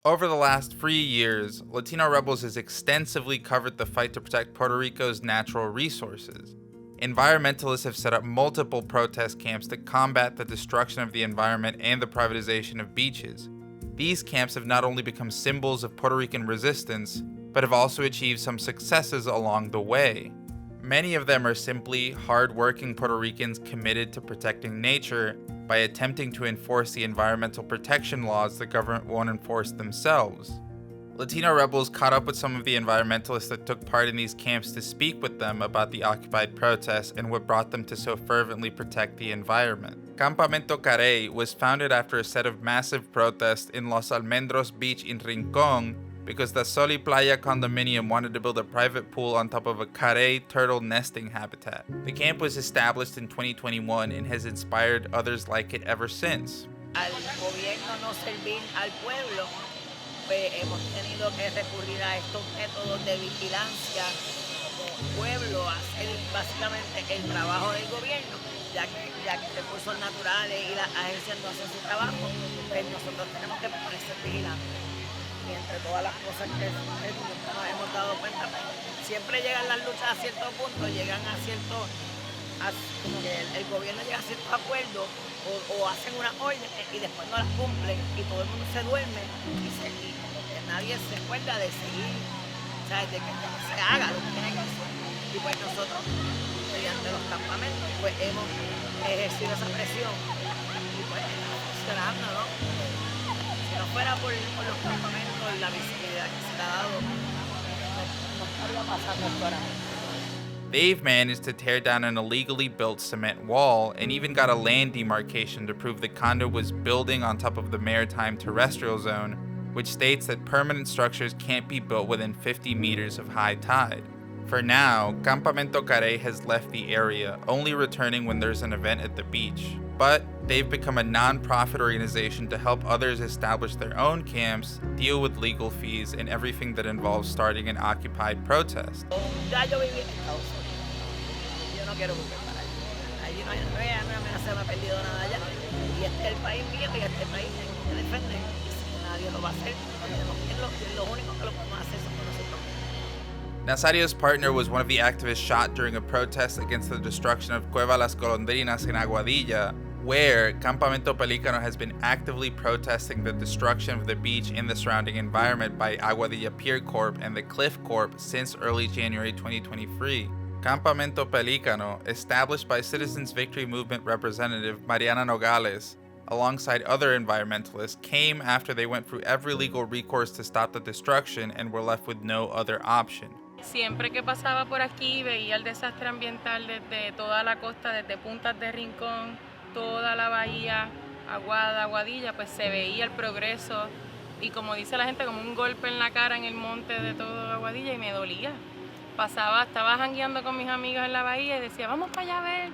Over the last 3 years, Latino Rebels has extensively covered the fight to protect Puerto Rico's natural resources. Environmentalists have set up multiple protest camps to combat the destruction of the environment and the privatization of beaches. These camps have not only become symbols of Puerto Rican resistance, but have also achieved some successes along the way. Many of them are simply hard-working Puerto Ricans committed to protecting nature by attempting to enforce the environmental protection laws the government won't enforce themselves. Latino Rebels caught up with some of the environmentalists that took part in these camps to speak with them about the occupied protests and what brought them to so fervently protect the environment. Campamento Carey was founded after a set of massive protests in Los Almendros Beach in Rincon because the Sol y Playa condominium wanted to build a private pool on top of a carey turtle nesting habitat. The camp was established in 2021 and has inspired others like it ever since. Al gobierno no servir al pueblo, pues hemos tenido que recurrir a estos métodos de vigilancia como pueblo, hacer básicamente el trabajo del gobierno, ya que recursos naturales y las agencias no hacen su trabajo, pues nosotros tenemos que permanecer vigilantes. Y entre todas las cosas que nos hemos dado cuenta, siempre llegan las luchas a cierto punto, llegan a cierto, como que el gobierno llega a ciertos acuerdos o hacen unas órdenes y después no las cumplen y todo el mundo se duerme y como que nadie se acuerda de seguir, ¿sabes? De que se haga lo que tiene que hacer. Y pues nosotros, mediante los campamentos, pues hemos ejercido esa presión y pues está funcionando, ¿no? Si no fuera por los campamentos y la visibilidad que se le ha dado, no estaría pasando esto ahora mismo. They've managed to tear down an illegally built cement wall and even got a land demarcation to prove the condo was building on top of the maritime terrestrial zone, which states that permanent structures can't be built within 50 meters of high tide. For now, Campamento Carey has left the area, only returning when there's an event at the beach. But they've become a non-profit organization to help others establish their own camps, deal with legal fees, and everything that involves starting an occupied protest. Ya yo viví en Estados Unidos. Yo no quiero volver para allá. Allí no hay amenaza, me he perdido nada allá. Y este es el país mío y este es el país que defiende. Y si nadie lo va a hacer, tenemos que lo único que lo podemos hacer somos nosotros. Nazario's partner was one of the activists shot during a protest against the destruction of Cueva Las Golondrinas in Aguadilla, where Campamento Pelicano has been actively protesting the destruction of the beach and the surrounding environment by Aguadilla Pier Corp and the Cliff Corp since early January 2023. Campamento Pelicano, established by Citizens Victory Movement representative Mariana Nogales, alongside other environmentalists, came after they went through every legal recourse to stop the destruction and were left with no other option. Siempre que pasaba por aquí veía el desastre ambiental desde toda la costa, desde Puntas de Rincón, toda la bahía, Aguada, Aguadilla, pues se veía el progreso y como dice la gente, como un golpe en la cara en el monte de todo Aguadilla y me dolía. Estaba jangueando con mis amigas en la bahía y decía, vamos para allá a ver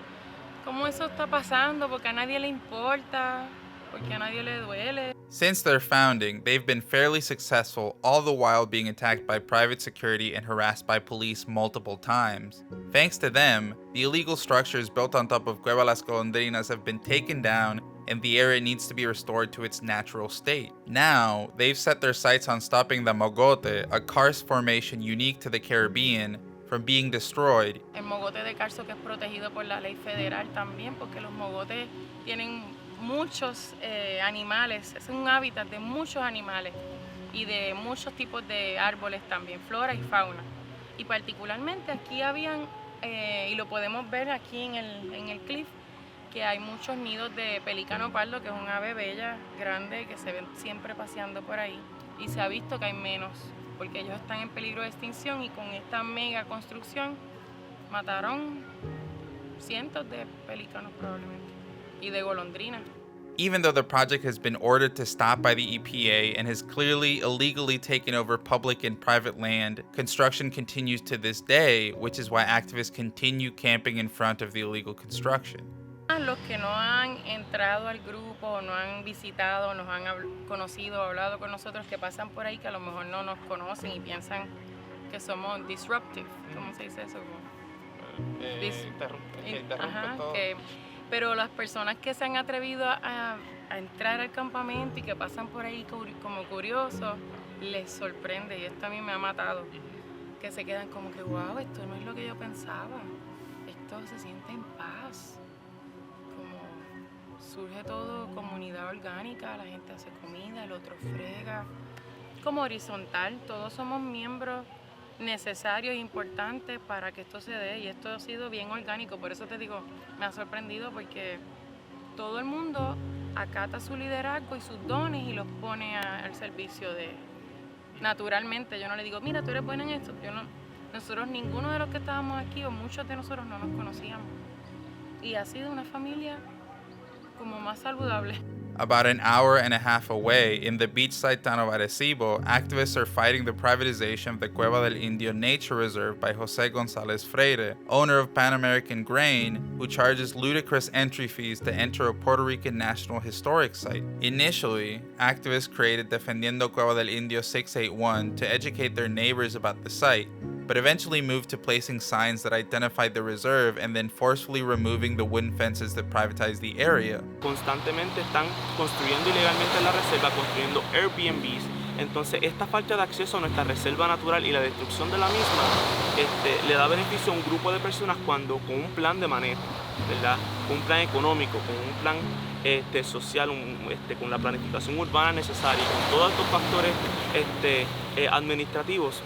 cómo eso está pasando, porque a nadie le importa, porque a nadie le duele. Since their founding, they've been fairly successful, all the while being attacked by private security and harassed by police multiple times. Thanks to them, the illegal structures built on top of Cueva Las Golondrinas have been taken down and the area needs to be restored to its natural state. Now, they've set their sights on stopping the mogote, a karst formation unique to the Caribbean, from being destroyed. El mogote de carso que es protegido por la ley federal también, porque los mogotes tienen muchos animales, es un hábitat de muchos animales y de muchos tipos de árboles también, flora y fauna. Y particularmente aquí habían, y lo podemos ver aquí en el cliff, que hay muchos nidos de pelícano pardo, que es un ave bella, grande, que se ven siempre paseando por ahí. Y se ha visto que hay menos, porque ellos están en peligro de extinción y con esta mega construcción mataron cientos de pelícanos probablemente. Y de golondrina. Even though the project has been ordered to stop by the EPA and has clearly illegally taken over public and private land, construction continues to this day, which is why activists continue camping in front of the illegal construction. Los que no han entrado al grupo, no han visitado, nos han conocido, hablado con nosotros, que pasan por ahí, que a lo mejor no nos conocen y piensan que somos disruptive. ¿Cómo se dice eso? Interrumpe todo. Que Pero las personas que se han atrevido a entrar al campamento y que pasan por ahí como curiosos, les sorprende, y esto a mí me ha matado, que se quedan como que, wow, esto no es lo que yo pensaba, esto se siente en paz, como surge todo comunidad orgánica, la gente hace comida, el otro frega, como horizontal, todos somos miembros necesarios e importantes para que esto se dé, y esto ha sido bien orgánico. Por eso te digo, me ha sorprendido porque todo el mundo acata su liderazgo y sus dones y los pone al servicio de... Naturalmente, yo no le digo, mira, tú eres buena en esto. Nosotros, ninguno de los que estábamos aquí, o muchos de nosotros, no nos conocíamos. Y ha sido una familia como más saludable. About an hour and a half away, in the beachside town of Arecibo, activists are fighting the privatization of the Cueva del Indio Nature Reserve by Jose Gonzalez Freire, owner of Pan American Grain, who charges ludicrous entry fees to enter a Puerto Rican National Historic Site. Initially, activists created Defendiendo Cueva del Indio 681 to educate their neighbors about the site, but eventually moved to placing signs that identified the reserve and then forcefully removing the wooden fences that privatized the area. Constantemente están construyendo ilegalmente en la reserva, construyendo Airbnbs. Entonces, esta falta de acceso a nuestra reserva natural y la destrucción de la misma le da beneficio a un grupo de personas cuando con un plan de manejo, ¿verdad? Un plan económico, con un plan social, con la planificación urbana necesaria, con todos estos factores administrativos,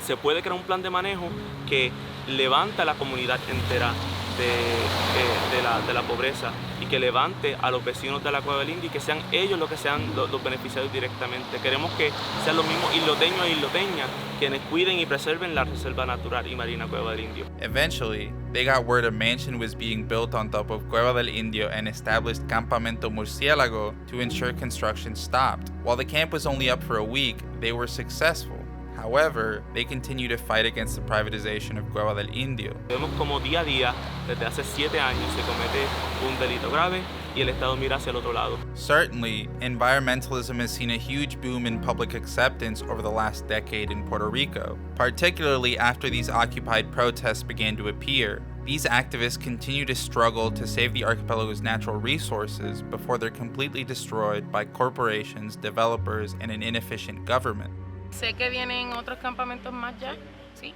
se puede crear un plan de manejo que levanta a la comunidad entera de la pobreza y que levante a los vecinos de la Cueva del Indio y que sean ellos los que sean los beneficiarios directamente. Queremos que sean los mismos isloteños e isloteñas quienes cuiden y preserven la reserva natural y marina Cueva del Indio. Eventually, they got word a mansion was being built on top of Cueva del Indio and established Campamento Murciélago to ensure construction stopped. While the camp was only up for a week, they were successful. However, they continue to fight against the privatization of Cueva del Indio. Vemos como día a día, desde hace 7 años, se comete un delito grave y el Estado mira hacia el otro lado. Certainly, environmentalism has seen a huge boom in public acceptance over the last decade in Puerto Rico, particularly after these occupied protests began to appear. These activists continue to struggle to save the archipelago's natural resources before they're completely destroyed by corporations, developers, and an inefficient government. Sé que vienen otros campamentos más ya, sí.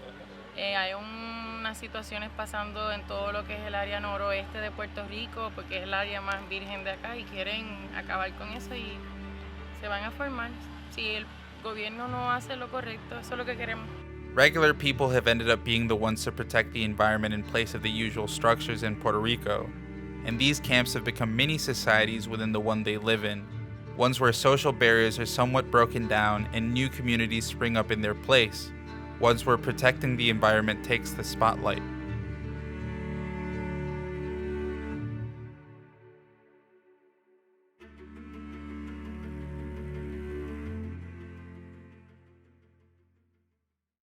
Hay unas situaciones pasando en todo lo que es el área noroeste de Puerto Rico, porque es el área más virgen de acá y quieren acabar con eso y se van a formar. Si el gobierno no hace lo correcto, eso es lo que queremos. Regular people have ended up being the ones to protect the environment in place of the usual structures in Puerto Rico, and these camps have become mini societies within the one they live in. Ones where social barriers are somewhat broken down and new communities spring up in their place. Ones where protecting the environment takes the spotlight.